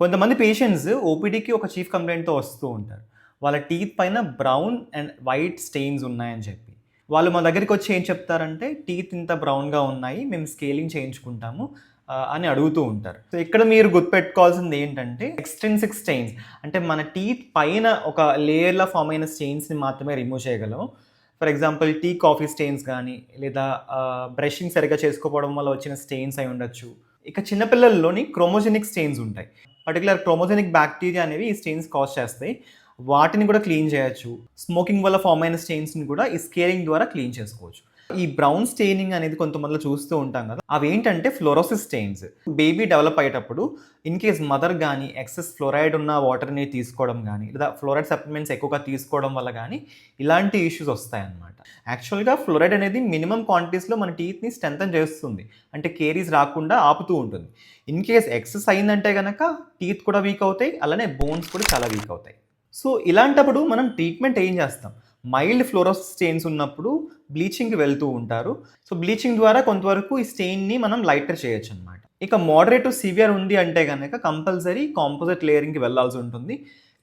కొంతమంది పేషెంట్స్ ఓపీడీకి ఒక చీఫ్ కంప్లెయింట్‌తో వస్తూ ఉంటారు. వాళ్ళ టీత్ పైన బ్రౌన్ అండ్ వైట్ స్టెయిన్స్ ఉన్నాయని చెప్పి. వాళ్ళు మా దగ్గరికొచ్చి ఏం చెప్తారంటే, "టీత్ ఇంత బ్రౌన్‌గా ఉన్నాయి. మేము స్కేలింగ్ చేయించుకుంటాము" అని అడుగుతూ ఉంటారు. సో, ఇక్కడ మీరు గుర్తుపెట్టుకోవాల్సింది ఏంటంటే, ఎక్స్‌ట్రిన్సిక్ స్టెయిన్స్ అంటే మన టీత్ పైన ఒక లేయర్‌లా ఫార్మ్ అయిన స్టెయిన్స్‌ని మాత్రమే రిమూవ్ చేయగలం. ఫర్ ఎగ్జాంపుల్ కాఫీ స్టెయిన్స్ గానీ, లేదా బ్రషింగ్ సరిగ్గా చేసుకోకపోవడం వల్ల వచ్చిన స్టెయిన్స్ అయి ఉండొచ్చు. ఇక చిన్న పిల్లల్లోని క్రోమోజెనిక్ స్టెయిన్స్ ఉంటాయి. పర్టిక్యులర్ క్రోమోజెనిక్ బ్యాక్టీరియా అనేవి ఈ స్టెయిన్స్ కాజ్ చేస్తాయి. వాటిని కూడా క్లీన్ చేయొచ్చు. స్మోకింగ్ వల్ల ఫార్మ్ అయిన స్టెయిన్స్‌ని కూడా ఈ స్కేలింగ్ ద్వారా క్లీన్ చేసుకోవచ్చు. ఈ బ్రౌన్ స్టెయినింగ్ అనేది కొంతమందిలో చూస్తూ ఉంటాం కదా! అవేంటంటే ఫ్లోరోసిస్ స్టెయిన్స్. బేబీ డెవలప్ అయ్యేటప్పుడు ఇన్‌కేస్ మదర్ గాని ఎక్సెస్ ఫ్లోరైడ్ ఉన్న వాటర్‌ని తీసుకోవడం గాని, లేదా ఫ్లోరైడ్ సప్లిమెంట్స్ ఎక్కువగా తీసుకోవడం వల్ల గాని ఇలాంటి ఇష్యూస్ వస్తాయన్నమాట. యాక్చువల్‌గా ఫ్లోరైడ్ అనేది మినిమమ్ క్వాంటిటీస్‌లో మన టీత్‌ని స్ట్రెంథెన్ చేస్తుంది. అంటే కేరీస్ రాకుండా ఆపుతూ ఉంటుంది. ఇన్‌కేస్ ఎక్సెస్ అయిందంటే గనక టీత్ కూడా వీక్ అవుతాయి. అలానే బోన్స్ కూడా చాలా వీక్ అవుతాయి. సో, ఇలాంటప్పుడు మనం ట్రీట్మెంట్ ఏం చేస్తాం? మైల్డ్ ఫ్లోరోసిస్ స్టెయిన్స్ ఉన్నప్పుడు బ్లీచింగ్‌కి వెళ్తూ ఉంటారు. సో, బ్లీచింగ్ ద్వారా కొంతవరకు ఈ స్టెయిన్‌ని మనం లైటర్ చేయొచ్చనమాట. ఇక మోడరేట్ టు సివియర్ ఉంది అంటే గనక కంపల్సరీ కాంపోజిట్ లేయరింగ్‌కి వెళ్ళాల్సి ఉంటుంది.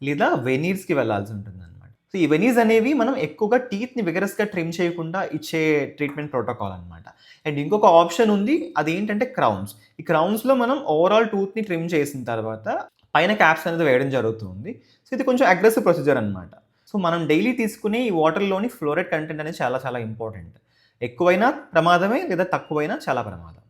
లేదా వెనీర్స్‌కి వెళ్ళాల్సి ఉంటుందనమాట. సో, ఈ వెనీర్స్ అనేవి మనం ఎక్కువగా టీత్‌ని విగరస్‌గా ట్రిమ్ చేయకుండా ఇచ్చే ట్రీట్మెంట్ ప్రోటోకాల్ అనమాట. అండ్ ఇంకొక ఆప్షన్ ఉంది. అదేంటంటే క్రౌన్స్. ఈ క్రౌన్స్‌లో మనం ఓవరాల్ టూత్‌ని ట్రిమ్ చేసిన తర్వాత పైన క్యాప్స్ అనేది వేయడం జరుగుతుంది. సో, ఇది కొంచెం అగ్రెసివ్ ప్రొసీజర్ అనమాట. సో, మనం డైలీ తీసుకునే ఈ వాటర్‌లోని ఫ్లోరైడ్ కంటెంట్ అనేది చాలా చాలా ఇంపార్టెంట్. ఎక్కువైనా ప్రమాదమే లేదా తక్కువైనా చాలా ప్రమాదం.